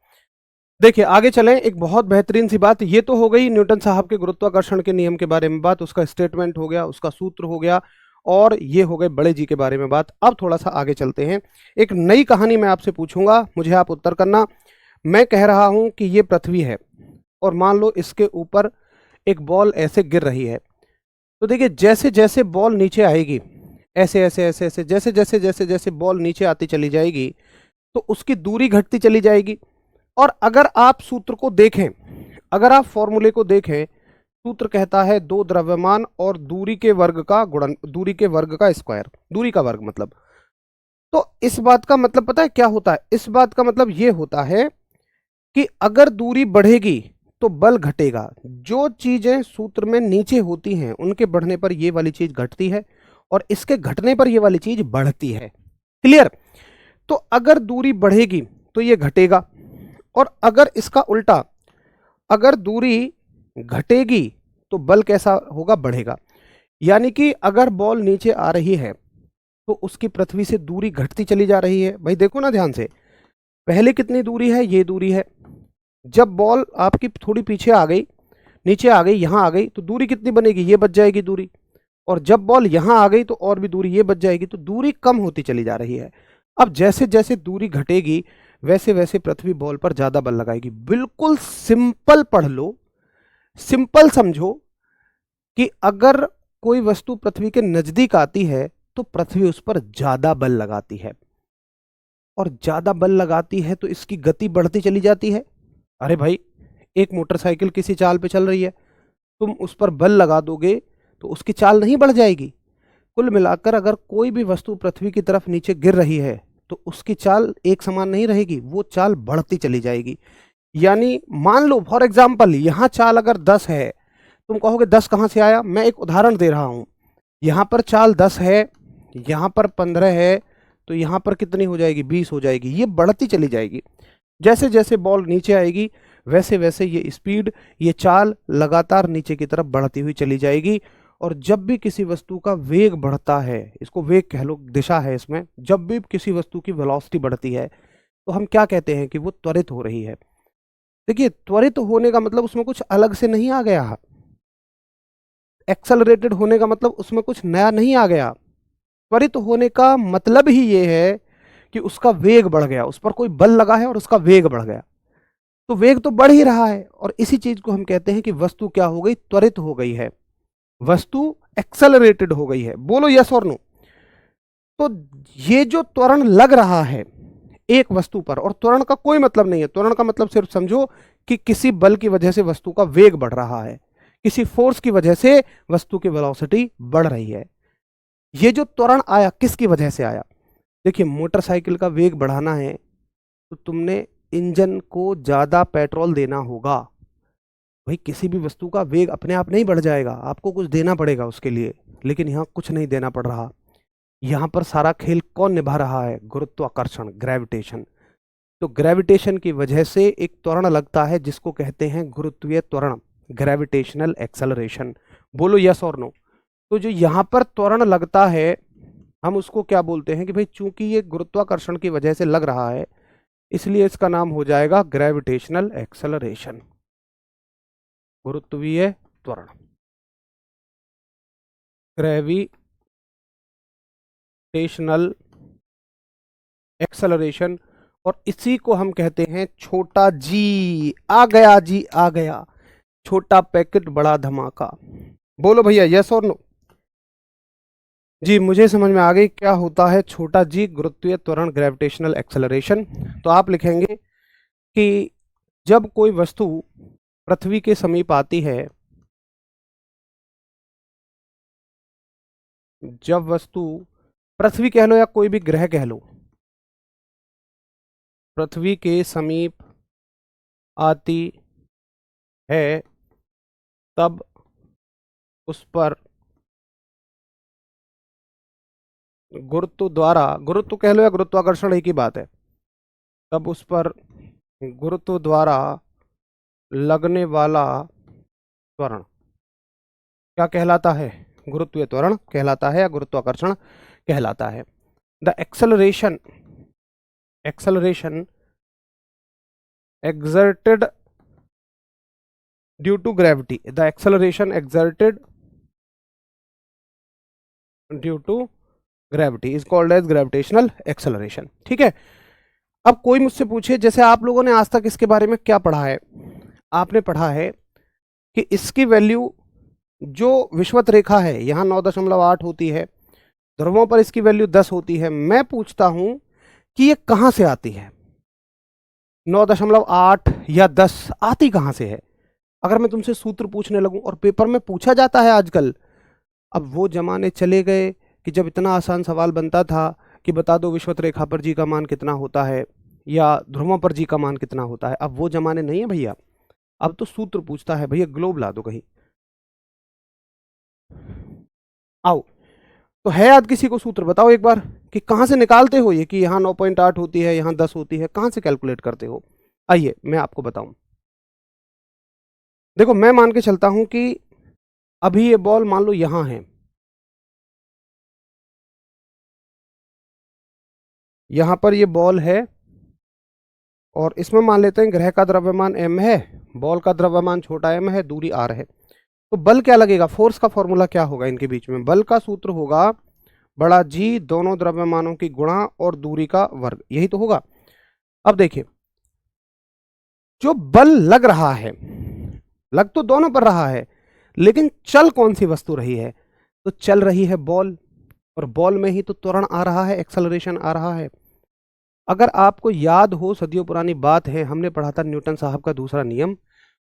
देखिए आगे चलें, एक बहुत बेहतरीन सी बात, ये तो हो गई न्यूटन साहब के गुरुत्वाकर्षण के नियम के बारे में बात, उसका स्टेटमेंट हो गया, उसका सूत्र हो गया, और ये हो गए बड़े जी के बारे में बात। अब थोड़ा सा आगे चलते हैं, एक नई कहानी मैं आपसे पूछूंगा, मुझे आप उत्तर करना। मैं कह रहा हूं कि ये पृथ्वी है, और मान लो इसके ऊपर एक बॉल ऐसे गिर रही है। तो देखिए जैसे जैसे बॉल नीचे आएगी, ऐसे ऐसे ऐसे ऐसे जैसे जैसे जैसे जैसे बॉल नीचे आती चली जाएगी, तो उसकी दूरी घटती चली जाएगी। और अगर आप सूत्र को देखें, अगर आप फॉर्मूले को देखें, सूत्र कहता है दो द्रव्यमान और दूरी के वर्ग का गुणन, दूरी के वर्ग का स्क्वायर, दूरी का वर्ग मतलब। तो इस बात का मतलब पता है क्या होता है? इस बात का मतलब ये होता है कि अगर दूरी बढ़ेगी तो बल घटेगा। जो चीजें सूत्र में नीचे होती हैं उनके बढ़ने पर ये वाली चीज घटती है, और इसके घटने पर ये वाली चीज बढ़ती है। क्लियर? तो अगर दूरी बढ़ेगी तो ये घटेगा, और अगर इसका उल्टा, अगर दूरी घटेगी तो बल कैसा होगा? बढ़ेगा। यानी कि अगर बॉल नीचे आ रही है तो उसकी पृथ्वी से दूरी घटती चली जा रही है। भाई देखो ना ध्यान से, पहले कितनी दूरी है? ये दूरी है। जब बॉल आपकी थोड़ी पीछे आ गई, नीचे आ गई, यहां आ गई, तो दूरी कितनी बनेगी? ये बच जाएगी दूरी। और जब बॉल यहां आ गई तो और भी दूरी ये बच जाएगी, तो दूरी कम होती चली जा रही है। अब जैसे जैसे दूरी घटेगी वैसे वैसे पृथ्वी बॉल पर ज्यादा बल लगाएगी। बिल्कुल सिंपल पढ़ लो, सिंपल समझो कि अगर कोई वस्तु पृथ्वी के नजदीक आती है तो पृथ्वी उस पर ज्यादा बल लगाती है, और ज्यादा बल लगाती है तो इसकी गति बढ़ती चली जाती है। अरे भाई, एक मोटरसाइकिल किसी चाल पे चल रही है, तुम उस पर बल लगा दोगे तो उसकी चाल नहीं बढ़ जाएगी? कुल मिलाकर अगर कोई भी वस्तु पृथ्वी की तरफ नीचे गिर रही है तो उसकी चाल एक समान नहीं रहेगी, वो चाल बढ़ती चली जाएगी। यानी मान लो फॉर एग्जाम्पल यहां चाल अगर 10 है, तुम कहोगे 10 कहां से आया? मैं एक उदाहरण दे रहा हूं। यहां पर चाल 10 है, यहां पर 15 है, तो यहां पर कितनी हो जाएगी? 20 हो जाएगी। ये बढ़ती चली जाएगी। जैसे जैसे बॉल नीचे आएगी वैसे वैसे ये स्पीड, ये चाल लगातार नीचे की तरफ बढ़ती हुई चली जाएगी। और जब भी किसी वस्तु का वेग बढ़ता है, इसको वेग कह लो, दिशा है इसमें, जब भी किसी वस्तु की वेलोसिटी बढ़ती है तो हम क्या कहते हैं? कि वो त्वरित हो रही है। देखिए त्वरित होने का मतलब उसमें कुछ अलग से नहीं आ गया, एक्सेलरेटेड होने का मतलब उसमें कुछ नया नहीं आ गया। त्वरित होने का मतलब ही ये है कि उसका वेग बढ़ गया, उस पर कोई बल लगा है और उसका वेग बढ़ गया। तो वेग तो बढ़ ही रहा है, और इसी चीज को हम कहते हैं कि वस्तु क्या हो गई? त्वरित हो गई है, वस्तु एक्सेलरेटेड हो गई है। बोलो यस और नो। तो ये जो त्वरण लग रहा है एक वस्तु पर, और त्वरण का कोई मतलब नहीं है, त्वरण का मतलब सिर्फ समझो कि किसी बल की वजह से वस्तु का वेग बढ़ रहा है, किसी फोर्स की वजह से वस्तु की वेलोसिटी बढ़ रही है। ये जो त्वरण आया किसकी वजह से आया? देखिए मोटरसाइकिल का वेग बढ़ाना है तो तुमने इंजन को ज्यादा पेट्रोल देना होगा। भाई किसी भी वस्तु का वेग अपने आप नहीं बढ़ जाएगा, आपको कुछ देना पड़ेगा उसके लिए। लेकिन यहाँ कुछ नहीं देना पड़ रहा, यहाँ पर सारा खेल कौन निभा रहा है? गुरुत्वाकर्षण, ग्रेविटेशन। तो ग्रेविटेशन की वजह से एक त्वरण लगता है जिसको कहते हैं गुरुत्वीय त्वरण, ग्रेविटेशनल एक्सेलरेशन। बोलो यस और नो। तो जो यहाँ पर त्वरण लगता है हम उसको क्या बोलते हैं? कि भाई चूंकि ये गुरुत्वाकर्षण की वजह से लग रहा है इसलिए इसका नाम हो जाएगा ग्रेविटेशनल एक्सेलरेशन, गुरुत्वीय त्वरण, ग्रेविटेशनल एक्सेलरेशन। और इसी को हम कहते हैं छोटा जी। आ गया जी, आ गया। छोटा पैकेट बड़ा धमाका। बोलो भैया यस और नो। जी मुझे समझ में आ गई क्या होता है छोटा जी, गुरुत्वीय त्वरण, ग्रेविटेशनल एक्सेलरेशन। तो आप लिखेंगे कि जब कोई वस्तु पृथ्वी के समीप आती है, जब वस्तु, पृथ्वी कह लो या कोई भी ग्रह कह लो, पृथ्वी के समीप आती है तब उस पर गुरुत्व द्वारा, गुरुत्व कह लो या गुरुत्वाकर्षण एक ही बात है, तब उस पर गुरुत्व द्वारा लगने वाला त्वरण क्या कहलाता है? गुरुत्वीय त्वरण कहलाता है या गुरुत्वाकर्षण कहलाता है। The acceleration exerted due to gravity, the acceleration exerted due to gravity is called as gravitational acceleration। ठीक है, अब कोई मुझसे पूछे, जैसे आप लोगों ने आज तक इसके बारे में क्या पढ़ा है? आपने पढ़ा है कि इसकी वैल्यू जो विषुवत रेखा है यहाँ 9.8 होती है, ध्रुवों पर इसकी वैल्यू 10 होती है। मैं पूछता हूं कि ये कहां से आती है? 9.8 या 10 आती कहां से है? अगर मैं तुमसे सूत्र पूछने लगूं, और पेपर में पूछा जाता है आजकल, अब वो जमाने चले गए कि जब इतना आसान सवाल बनता था कि बता दो विषुवत रेखा पर जी का मान कितना होता है या ध्रुवों पर जी का मान कितना होता है। अब वो जमाने नहीं है भैया, अब तो सूत्र पूछता है, भैया ग्लोब ला दो कहीं। आओ, तो है याद किसी को सूत्र? बताओ एक बार कि कहां से निकालते हो ये, कि यहाँ 9.8 होती है, यहाँ 10 होती है, कहां से कैलकुलेट करते हो? आइए मैं आपको बताऊं। देखो, मैं मान के चलता हूं कि अभी ये बॉल मान लो यहां है, यहां पर ये बॉल है, और इसमें मान लेते हैं ग्रह का द्रव्यमान m है, बॉल का द्रव्यमान छोटा m है, दूरी r है। तो बल क्या लगेगा? फोर्स का फॉर्मूला क्या होगा इनके बीच में? बल का सूत्र होगा बड़ा जी दोनों द्रव्यमानों की गुणा और दूरी का वर्ग, यही तो होगा। अब देखिए, जो बल लग रहा है, लग तो दोनों पर रहा है, लेकिन चल कौन सी वस्तु रही है? तो चल रही है बॉल, और बॉल में ही तो त्वरण आ रहा है, एक्सेलरेशन आ रहा है। अगर आपको याद हो, सदियों पुरानी बात है, हमने पढ़ा था न्यूटन साहब का दूसरा नियम,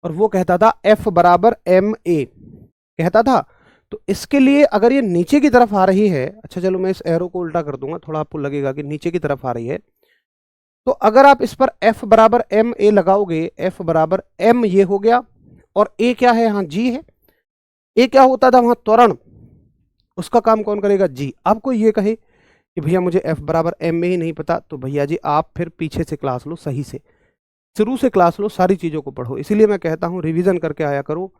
और वो कहता था F बराबर ma कहता था। तो इसके लिए अगर ये नीचे की तरफ आ रही है, अच्छा चलो मैं इस एरो को उल्टा कर दूंगा, थोड़ा आपको लगेगा कि नीचे की तरफ आ रही है, तो अगर आप इस पर F बराबर ma लगाओगे, F बराबर m ये हो गया, और a क्या है? हाँ g है। a क्या होता था वहां? त्वरण, उसका काम कौन करेगा? g। अब कोई ये कहे कि भैया मुझे F बराबर m में ही नहीं पता, तो भैया जी आप फिर पीछे से क्लास लो, सही से शुरू से क्लास लो, सारी चीज़ों को पढ़ो। इसीलिए मैं कहता हूँ रिवीजन करके आया करो।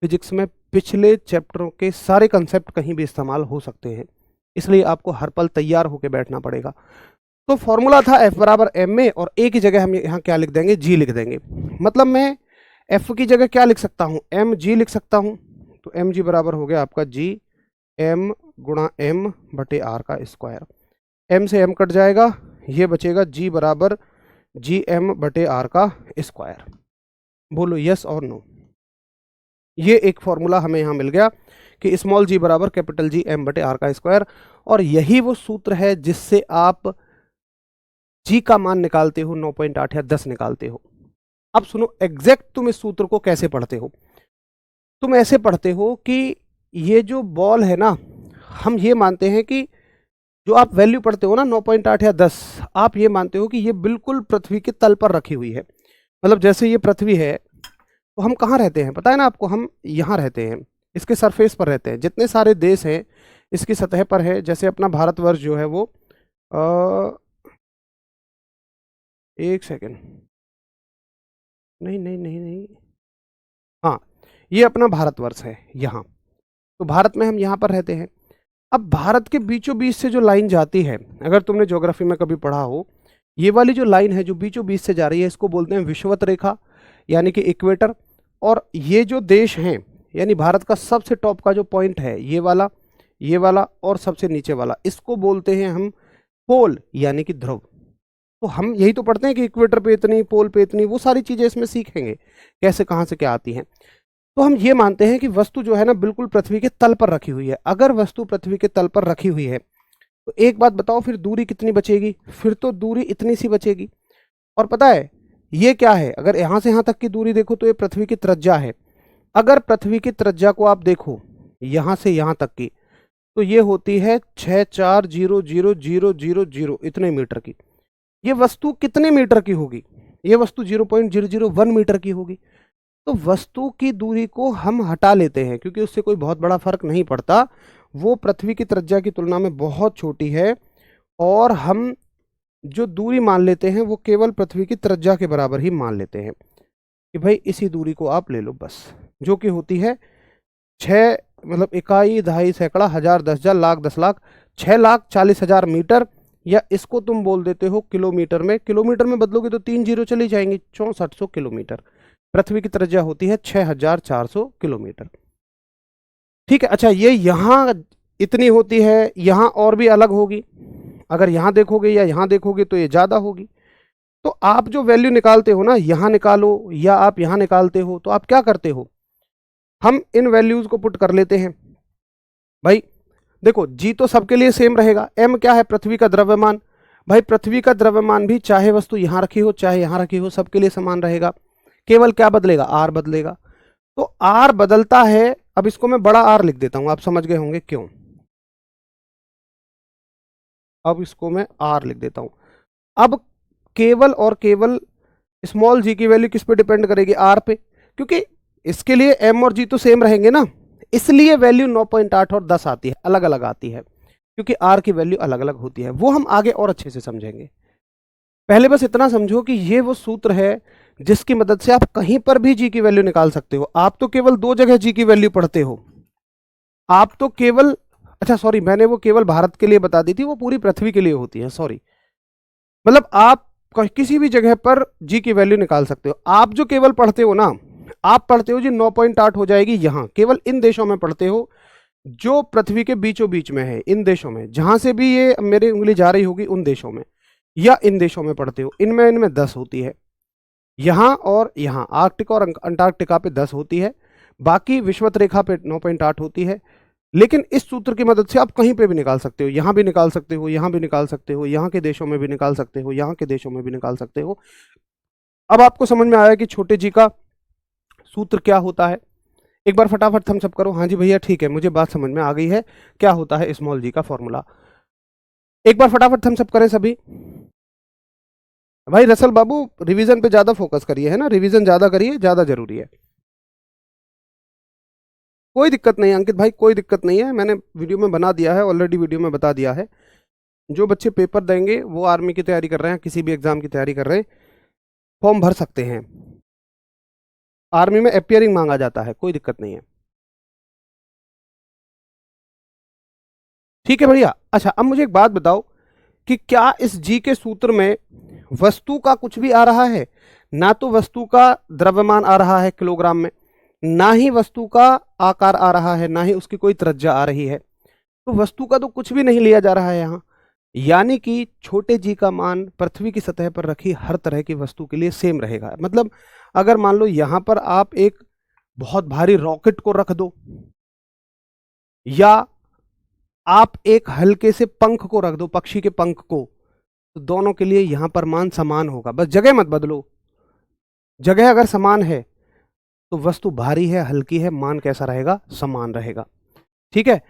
फिजिक्स में पिछले चैप्टरों के सारे कंसेप्ट कहीं भी इस्तेमाल हो सकते हैं, इसलिए आपको हर पल तैयार होकर बैठना पड़ेगा। तो फॉर्मूला था F बराबर m में, और a की जगह हम यहाँ क्या लिख देंगे? g लिख देंगे। मतलब मैं F की जगह क्या लिख सकता हूँ? mg लिख सकता हूँ। तो mg बराबर हो गया आपका g m गुणा m बटे r का स्क्वायर। m से m कट जाएगा, ये बचेगा g बराबर जी एम बटे आर का स्क्वायर। बोलो यस और नो। ये एक फॉर्मूला हमें यहाँ मिल गया कि स्मॉल जी बराबर कैपिटल जी एम बटे आर का स्क्वायर, और यही वो सूत्र है जिससे आप जी का मान निकालते हो, 9.8 या 10 निकालते हो। अब सुनो एग्जैक्ट तुम इस सूत्र को कैसे पढ़ते हो। तुम ऐसे पढ़ते हो कि ये जो बॉल है ना, हम ये मानते हैं कि जो आप वैल्यू पढ़ते हो ना 9.8 या 10, आप ये मानते हो कि ये बिल्कुल पृथ्वी के तल पर रखी हुई है। मतलब जैसे ये पृथ्वी है, तो हम कहाँ रहते हैं पता है ना आपको? हम यहाँ रहते हैं, इसके सरफेस पर रहते हैं। जितने सारे देश हैं इसकी सतह पर है। जैसे अपना भारतवर्ष जो है वो एक सेकेंड, नहीं नहीं नहीं नहीं, हाँ ये अपना भारतवर्ष है यहाँ। तो भारत में हम यहाँ पर रहते हैं। अब भारत के बीचों बीच से जो लाइन जाती है, अगर तुमने ज्योग्राफी में कभी पढ़ा हो, ये वाली जो लाइन है जो बीचों बीच से जा रही है, इसको बोलते हैं विषुवत रेखा, यानी कि इक्वेटर। और ये जो देश हैं, यानी भारत का सबसे टॉप का जो पॉइंट है, ये वाला और सबसे नीचे वाला, इसको बोलते हैं हम पोल, यानी कि ध्रुव। तो हम यही तो पढ़ते हैं कि इक्वेटर पे इतनी, पोल पे इतनी, वो सारी चीजें इसमें सीखेंगे कैसे कहाँ से क्या आती हैं। तो हम ये मानते हैं कि वस्तु जो है ना बिल्कुल पृथ्वी के तल पर रखी हुई है। अगर वस्तु पृथ्वी के तल पर रखी हुई है तो एक बात बताओ, फिर दूरी कितनी बचेगी? फिर तो दूरी इतनी सी बचेगी। और पता है ये क्या है? अगर यहाँ से यहाँ तक की दूरी देखो तो ये पृथ्वी की त्रिज्या है। अगर पृथ्वी की त्रिज्या को आप देखो यहाँ से यहाँ तक की, तो ये होती है 6400000 इतने मीटर की। ये वस्तु कितने मीटर की होगी? ये वस्तु 0.001 मीटर की होगी। तो वस्तु की दूरी को हम हटा लेते हैं क्योंकि उससे कोई बहुत बड़ा फर्क नहीं पड़ता। वो पृथ्वी की त्रिज्या की तुलना में बहुत छोटी है, और हम जो दूरी मान लेते हैं वो केवल पृथ्वी की त्रिज्या के बराबर ही मान लेते हैं कि भाई इसी दूरी को आप ले लो बस, जो कि होती है 6, मतलब इकाई, दहाई, सैकड़ा, हजार, 10,000, लाख, 10,00,000, 6,40,000 मीटर, या इसको तुम बोल देते हो किलोमीटर में। किलोमीटर में बदलोगे तो 3 जीरो चली जाएंगी, 6400 किलोमीटर। पृथ्वी की त्रिज्या होती है 6,400 किलोमीटर। ठीक है, अच्छा ये यहाँ इतनी होती है, यहाँ और भी अलग होगी। अगर यहाँ देखोगे या यहाँ देखोगे तो ये ज़्यादा होगी। तो आप जो वैल्यू निकालते हो ना, यहाँ निकालो या आप यहाँ निकालते हो, तो आप क्या करते हो, हम इन वैल्यूज को पुट कर लेते हैं। भाई देखो, जी तो सबके लिए सेम रहेगा। एम क्या है, पृथ्वी का द्रव्यमान। भाई पृथ्वी का द्रव्यमान भी चाहे वस्तु यहाँ रखी हो चाहे यहाँ रखी हो, सबके लिए समान रहेगा। केवल क्या बदलेगा, आर बदलेगा। तो आर बदलता है। अब इसको मैं बड़ा आर लिख देता हूं, आप समझ गए होंगे क्यों। अब इसको मैं आर लिख देता हूं। अब केवल और केवल स्मॉल जी की वैल्यू किस पे डिपेंड करेगी, आर पे, क्योंकि इसके लिए एम और जी तो सेम रहेंगे ना, इसलिए वैल्यू 9.8 और 10 आती है, अलग अलग आती है, क्योंकि आर की वैल्यू अलग अलग होती है। वो हम आगे और अच्छे से समझेंगे। पहले बस इतना समझो कि ये वो सूत्र है जिसकी मदद से आप कहीं पर भी जी की वैल्यू निकाल सकते हो। आप तो केवल 2 जगह जी की वैल्यू पढ़ते हो। आप तो केवल, अच्छा सॉरी, मैंने वो केवल भारत के लिए बता दी थी, वो पूरी पृथ्वी के लिए होती है, सॉरी। मतलब आप किसी भी जगह पर जी की वैल्यू निकाल सकते हो। आप जो केवल पढ़ते हो ना, आप पढ़ते हो जी 9.8 हो जाएगी, यहां केवल इन देशों में पढ़ते हो जो पृथ्वी के बीचों बीच में है, इन देशों में, जहां से भी ये मेरी उंगली जा रही होगी उन देशों में, या इन देशों में पढ़ते हो। इनमें 10 होती है, यहां और यहां आर्कटिक और अंटार्कटिका पे 10 होती है, बाकी विषुवत रेखा पे 9.8 होती है। लेकिन इस सूत्र की मदद से आप कहीं पे भी निकाल सकते हो, यहां भी निकाल सकते हो, यहां भी निकाल सकते हो, यहां के देशों में भी निकाल सकते हो, यहां के देशों में भी निकाल सकते हो। अब आपको समझ में आया कि छोटे जी का सूत्र क्या होता है। एक बार फटाफट थम्स अप करो, हाँ जी भैया ठीक है, मुझे बात समझ में आ गई है, क्या होता है स्मॉल जी का फॉर्मूला। एक बार फटाफट थम्स अप करें सभी। भाई रसल बाबू रिवीजन पे ज्यादा फोकस करिए, है ना, रिवीजन ज्यादा करिए, ज्यादा जरूरी है। कोई दिक्कत नहीं अंकित भाई, कोई दिक्कत नहीं है, मैंने वीडियो में बना दिया है ऑलरेडी, वीडियो में बता दिया है। जो बच्चे पेपर देंगे वो आर्मी की तैयारी कर रहे हैं, किसी भी एग्जाम की तैयारी कर रहे हैं, फॉर्म भर सकते हैं। आर्मी में अपियरिंग मांगा जाता है, कोई दिक्कत नहीं है। ठीक है बढ़िया। अच्छा अब मुझे एक बात बताओ कि क्या इस जी के सूत्र में वस्तु का कुछ भी आ रहा है? ना तो वस्तु का द्रव्यमान आ रहा है किलोग्राम में, ना ही वस्तु का आकार आ रहा है, ना ही उसकी कोई त्रिज्या आ रही है। तो वस्तु का तो कुछ भी नहीं लिया जा रहा है यहाँ, यानी कि छोटे जी का मान पृथ्वी की सतह पर रखी हर तरह की वस्तु के लिए सेम रहेगा। मतलब अगर मान लो यहां पर आप एक बहुत भारी रॉकेट को रख दो, या आप एक हल्के से पंख को रख दो, पक्षी के पंख को, तो दोनों के लिए यहां पर मान समान होगा, बस जगह मत बदलो। जगह अगर समान है तो वस्तु भारी है हल्की है, मान कैसा रहेगा, समान रहेगा। ठीक है,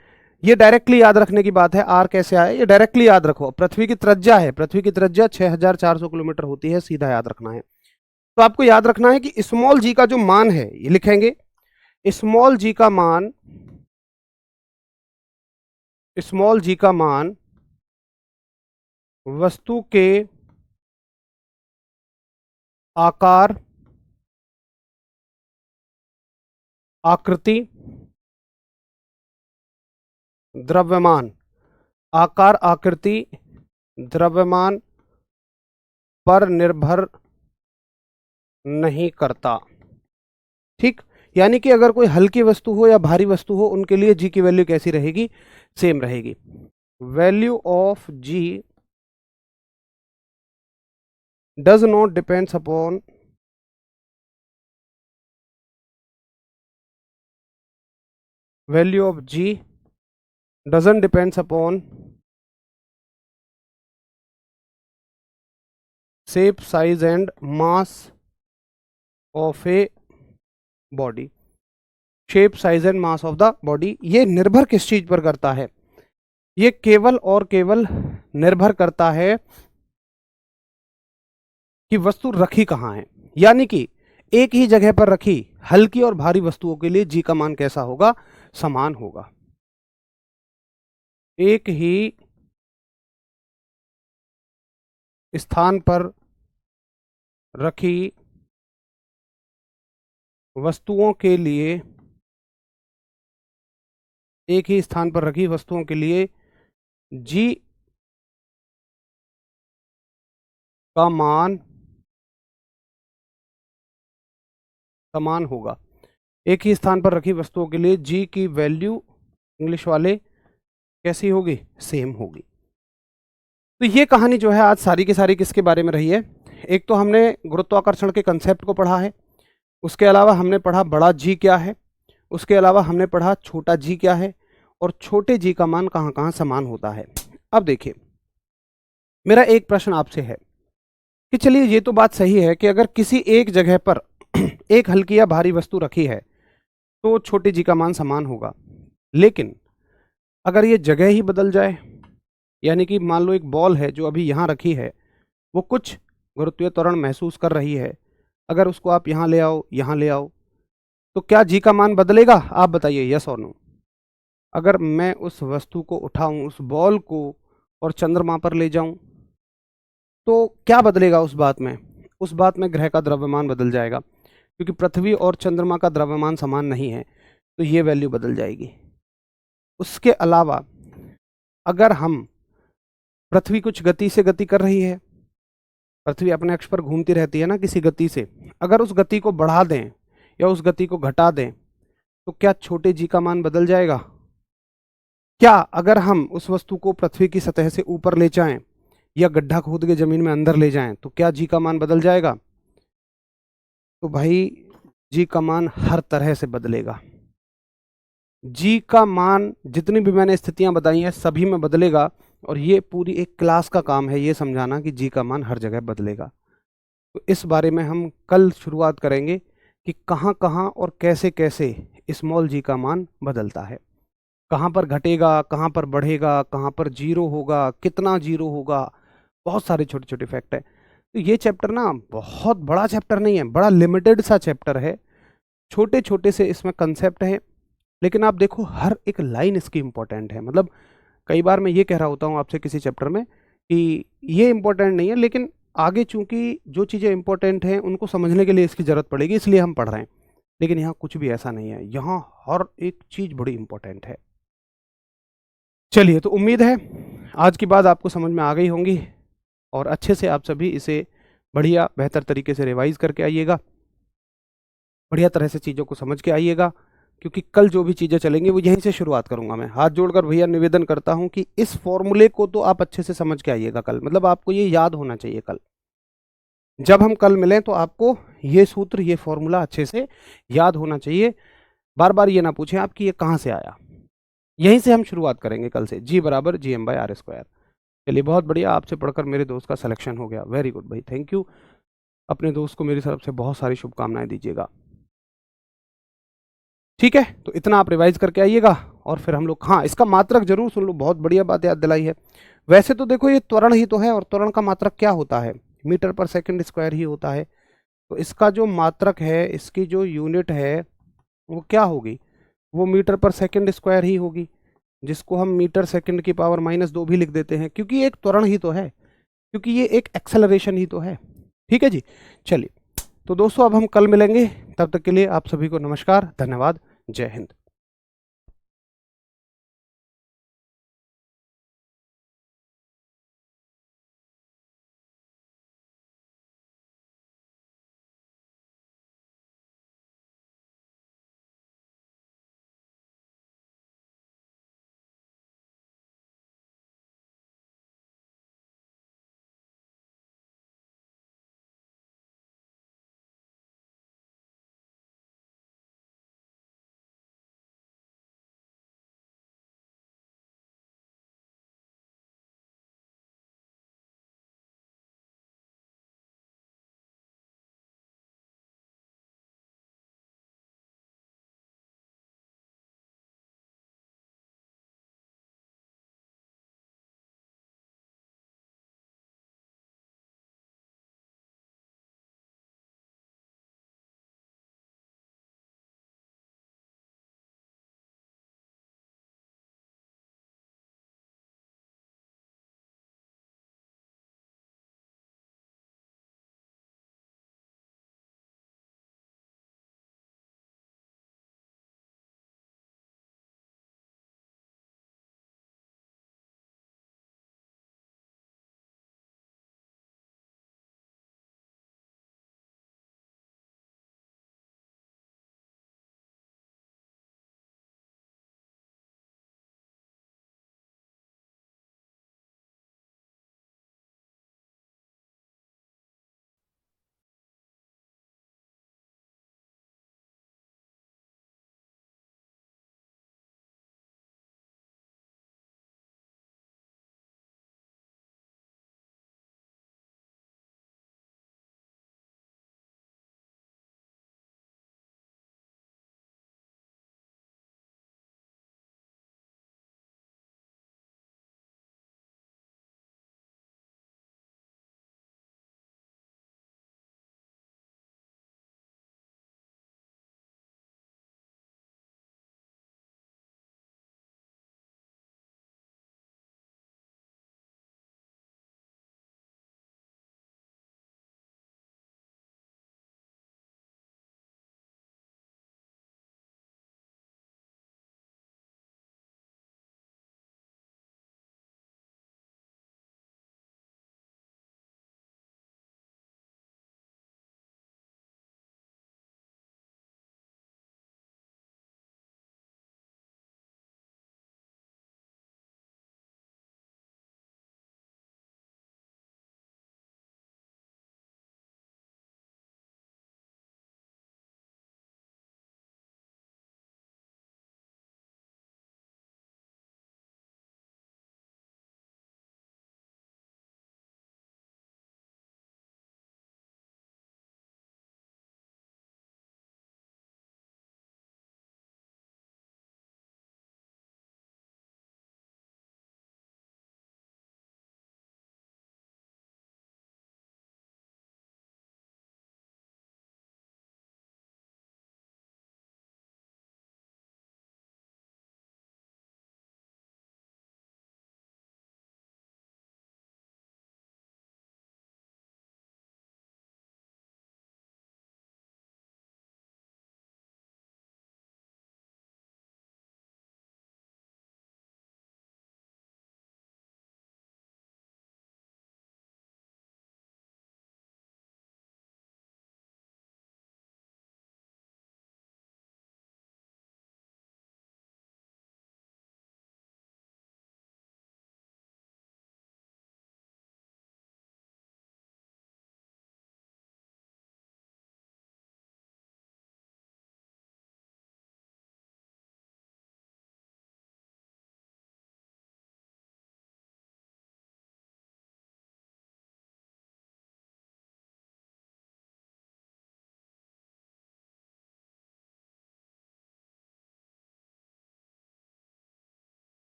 ये डायरेक्टली याद रखने की बात है। आर कैसे आए ये डायरेक्टली याद रखो। पृथ्वी की त्रिज्या है, पृथ्वी की त्रिज्या 6,400 किलोमीटर होती है, सीधा याद रखना है। तो आपको याद रखना है कि स्मॉल जी का जो मान है, ये लिखेंगे स्मॉल जी का मान, स्मॉल जी का मान वस्तु के आकार, आकृति, द्रव्यमान, आकार आकृति द्रव्यमान पर निर्भर नहीं करता। ठीक, यानी कि अगर कोई हल्की वस्तु हो या भारी वस्तु हो, उनके लिए जी की वैल्यू कैसी रहेगी, सेम रहेगी। Value of G does not depends upon value of g doesn't depends upon shape, size and mass of a body। Shape, size and mass of the body, ये निर्भर किस चीज पर करता है? ये केवल और केवल निर्भर करता है कि वस्तु रखी कहां है। यानी कि एक ही जगह पर रखी हल्की और भारी वस्तुओं के लिए जी का मान कैसा होगा, समान होगा। एक ही स्थान पर रखी वस्तुओं के लिए, एक ही स्थान पर रखी वस्तुओं के लिए जी का मान समान होगा। एक ही स्थान पर रखी वस्तुओं के लिए जी की वैल्यू इंग्लिश वाले कैसी होगी? सेम होगी। तो ये कहानी जो है आज सारी की सारी किसके बारे में रही है? एक तो हमने गुरुत्वाकर्षण के कंसेप्ट को पढ़ा है, उसके अलावा हमने पढ़ा बड़ा जी क्या है, उसके अलावा हमने पढ़ा छोटा जी क्या है, और छोटे जी का मान कहाँ कहाँ समान होता है। अब देखिए, मेरा एक प्रश्न आपसे है कि चलिए ये तो बात सही है कि अगर किसी एक जगह पर एक हल्की या भारी वस्तु रखी है तो छोटे जी का मान समान होगा, लेकिन अगर ये जगह ही बदल जाए, यानी कि मान लो एक बॉल है जो अभी यहाँ रखी है, वो कुछ गुरुत्वीय त्वरण महसूस कर रही है, अगर उसको आप यहाँ ले आओ, यहाँ ले आओ, तो क्या जी का मान बदलेगा? आप बताइए, यस और नो। अगर मैं उस वस्तु को उठाऊं, उस बॉल को, और चंद्रमा पर ले जाऊं, तो क्या बदलेगा उस बात में? उस बात में ग्रह का द्रव्यमान बदल जाएगा, क्योंकि पृथ्वी और चंद्रमा का द्रव्यमान समान नहीं है, तो ये वैल्यू बदल जाएगी। उसके अलावा अगर हम, पृथ्वी कुछ गति से गति कर रही है, पृथ्वी अपने अक्ष पर घूमती रहती है ना किसी गति से, अगर उस गति को बढ़ा दें या उस गति को घटा दें, तो क्या छोटे जी का मान बदल जाएगा? क्या अगर हम उस वस्तु को पृथ्वी की सतह से ऊपर ले जाएं या गड्ढा खोद के जमीन में अंदर ले जाएं, तो क्या जी का मान बदल जाएगा? तो भाई जी का मान हर तरह से बदलेगा। जी का मान जितनी भी मैंने स्थितियां बताई हैं सभी में बदलेगा, और ये पूरी एक क्लास का काम है ये समझाना कि जी का मान हर जगह बदलेगा। तो इस बारे में हम कल शुरुआत करेंगे कि कहाँ कहाँ और कैसे कैसे स्मॉल जी का मान बदलता है, कहाँ पर घटेगा, कहाँ पर बढ़ेगा, कहाँ पर जीरो होगा, कितना जीरो होगा, बहुत सारे छोटे छोटे फैक्ट है। तो ये चैप्टर ना बहुत बड़ा चैप्टर नहीं है, बड़ा लिमिटेड सा चैप्टर है, छोटे छोटे से इसमें कंसेप्ट हैं, लेकिन आप देखो हर एक लाइन इसकी इंपॉर्टेंट है। मतलब कई बार मैं ये कह रहा होता हूँ आपसे किसी चैप्टर में कि ये इंपॉर्टेंट नहीं है, लेकिन आगे चूंकि जो चीज़ें इंपॉर्टेंट हैं उनको समझने के लिए इसकी ज़रूरत पड़ेगी, इसलिए हम पढ़ रहे हैं। लेकिन यहाँ कुछ भी ऐसा नहीं है, यहाँ हर एक चीज़ बड़ी इंपॉर्टेंट है। चलिए, तो उम्मीद है आज की बात आपको समझ में आ गई होंगी, और अच्छे से आप सभी इसे बढ़िया बेहतर तरीके से रिवाइज करके आइएगा, बढ़िया तरह से चीज़ों को समझ के आइएगा, क्योंकि कल जो भी चीज़ें चलेंगी वो यहीं से शुरुआत करूंगा। मैं हाथ जोड़कर भैया निवेदन करता हूं कि इस फॉर्मूले को तो आप अच्छे से समझ के आइएगा कल, मतलब आपको ये याद होना चाहिए कल। जब हम कल मिलें तो आपको ये सूत्र, ये फॉर्मूला अच्छे से याद होना चाहिए। बार बार ये ना पूछें आप कि ये कहाँ से आया। यहीं से हम शुरुआत करेंगे कल से, जी बराबर GM/r²। चलिए, बहुत बढ़िया, आपसे पढ़कर मेरे दोस्त का सिलेक्शन हो गया, वेरी गुड भाई, थैंक यू। अपने दोस्त को मेरी तरफ से बहुत सारी शुभकामनाएं दीजिएगा। ठीक है, तो इतना आप रिवाइज करके आइएगा, और फिर हम लोग, हाँ इसका मात्रक जरूर सुन लो, बहुत बढ़िया बात याद दिलाई है। वैसे तो देखो ये त्वरण ही तो है, और त्वरण का मात्रक क्या होता है? मीटर पर सेकंड स्क्वायर ही होता है। तो इसका जो मात्रक है, इसकी जो यूनिट है वो क्या होगी? वो मीटर पर सेकंड स्क्वायर ही होगी, जिसको हम मीटर सेकंड की पावर -2 भी लिख देते हैं, क्योंकि ये एक त्वरण ही तो है, क्योंकि ये एक एक्सेलरेशन ही तो है। ठीक है जी, चलिए, तो दोस्तों अब हम कल मिलेंगे, तब तक के लिए आप सभी को नमस्कार, धन्यवाद, जय हिंद।